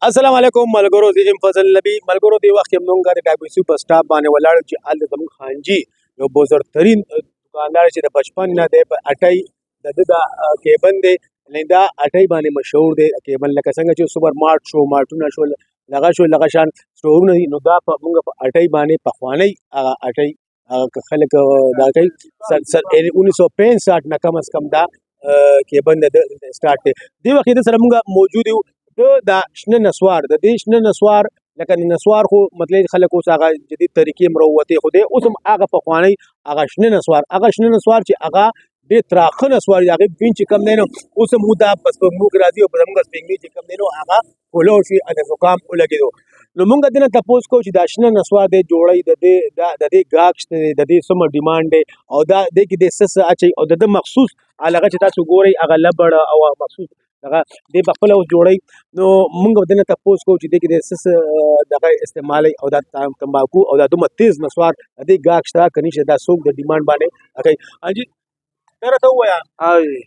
السلام علیکم ملګرو، زه ام فضل نبی. ملګرو د وخت موږ د ډایبوسی په سټاپ باندې ولاړ چې ال زموږ خانجي یو بزرګترین دکاندار چې د بچپن نه دی په اټای د کیبن دی لندا اټای باندې مشهور دی. کیبن لکه څنګه چې سوپر مارټ شو، مارټونه شو لغه شان سټورونه دي، نو دا په موږ په اټای باندې پخوانی اټای خلک دا کوي 1965 نه کم از کم دا کیبن د سٹارټ دی. دی وخت سره موږ موجود یو دا شنه نسوار د دې شنه نسوار لکه نسوار خو مطلب خلک اوس هغه جدید طریقې مروته خو دی اوس هم هغه پخوانی هغه شنه نسوار چې هغه د تراخه نسوار هغه بینچ کم نه نو اوس هم دا بس په موږ راځي او په موږ سپینګي چې کم نه نو هغه کولو شي د زکام ولګیدو. نو موږ دنه تاسو کو چې دا شنه نسوار دی جوړی د دې گاکشت د دې سم ډیماند او دا د کې د سس اچي او د مخصوص علاقه چې تاسو ګوري هغه لبړ او مخصوص دغه د بخپل او جوړی. نو موږ دنه تاسو کو چې د کې د سس دغه استعمالي او د تمباکو او د دومره تیز نسوار د دې گاکشت کني چې دا سوق د ډیماند باندې اکي انجي درته وایا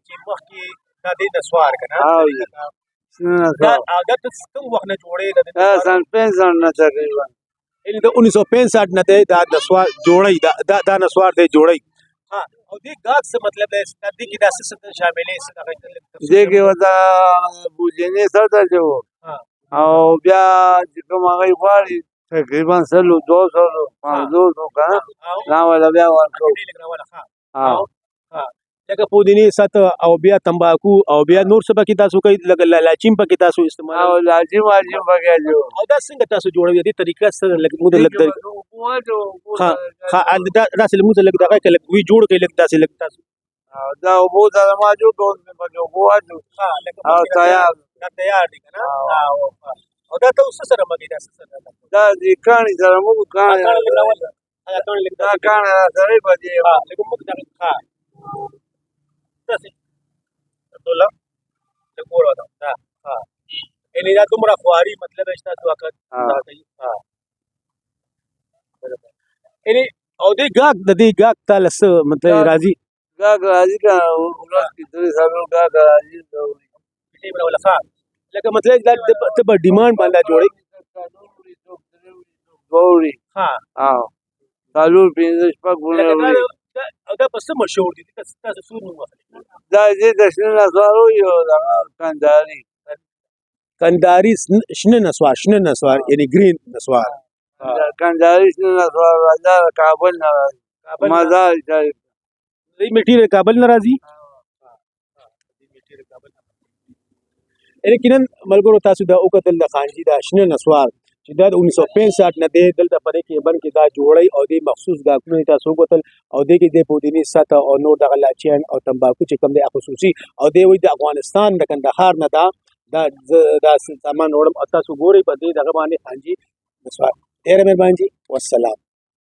چې مخکې دا د نسوار کنه دا عادت کوم وخت نه جوړې دا سن 65 نه تقریبا ان د 1965 نه دا نسوار جوړی دا نسوار دی جوړی. ها او دې گاک څه مطلب دی د دې کې د اساس شاملې څه دې کې ودا بوجنې سره جو او بیا چې کوم هغه غواړي تقریبا 200 500 کنه لا ولا بیا ورکو ها لکه پودینی ست او بیا تمباکو او بیا نور څه پکې تاسو کوي لکه لاچیم پکې تاسو استعمال او لاچیم پکې جو او دا څنګه تاسو جوړوي دې طریقه سره لکه موږ لګ ها دا داسې موږ لګ دغه کله وی جوړ کې لګ داسې لګ تاسو دا وبو دا ما جو ټول په وبو اجو ها لکه تیار دي کنه او دا تاسو سره مګي دا سره دا دې کانی سره موږ کانی دا کانی سره په دې ها لکه موږ دا ها ټوله د ګورو دا ها ان دا تمره خواري مطلب اشتا تو وخت دا کوي ها ان او دې ګاک تعالی څه مطلب راضي کا ورځ کې درې سالو کا راضي دې ولا ښه لکه مطلب دا ته په ډیماند باندې جوړي ګوري ها سالو پینځه شپږ ګونه او دا پس مشهور دي تاسو څو نو دا دې د شنه نسوارو یو کنداري شنه نسوار یعنی گرین نسوار کنداري شنه نسوار راځه کابل نه راځي مزار دې میټیریل کابل نه راځي یقینا ملګرو تاسو دا وکتل د خانجي دا شنه نسوار چې دا 1965 نه دی دلته پرې کې بن کې دا جوړی او د مخصوص گاکونه تاسو وکتل او د کې د پودینی سطح او نور د لاچین او تمباکو چې کوم دی خصوصي او دی وي د افغانستان د کندهار نه دا سامان وړم تاسو ګوري په دې دغه باندې خانجي نسوار. ډېر مهرباني والسلام.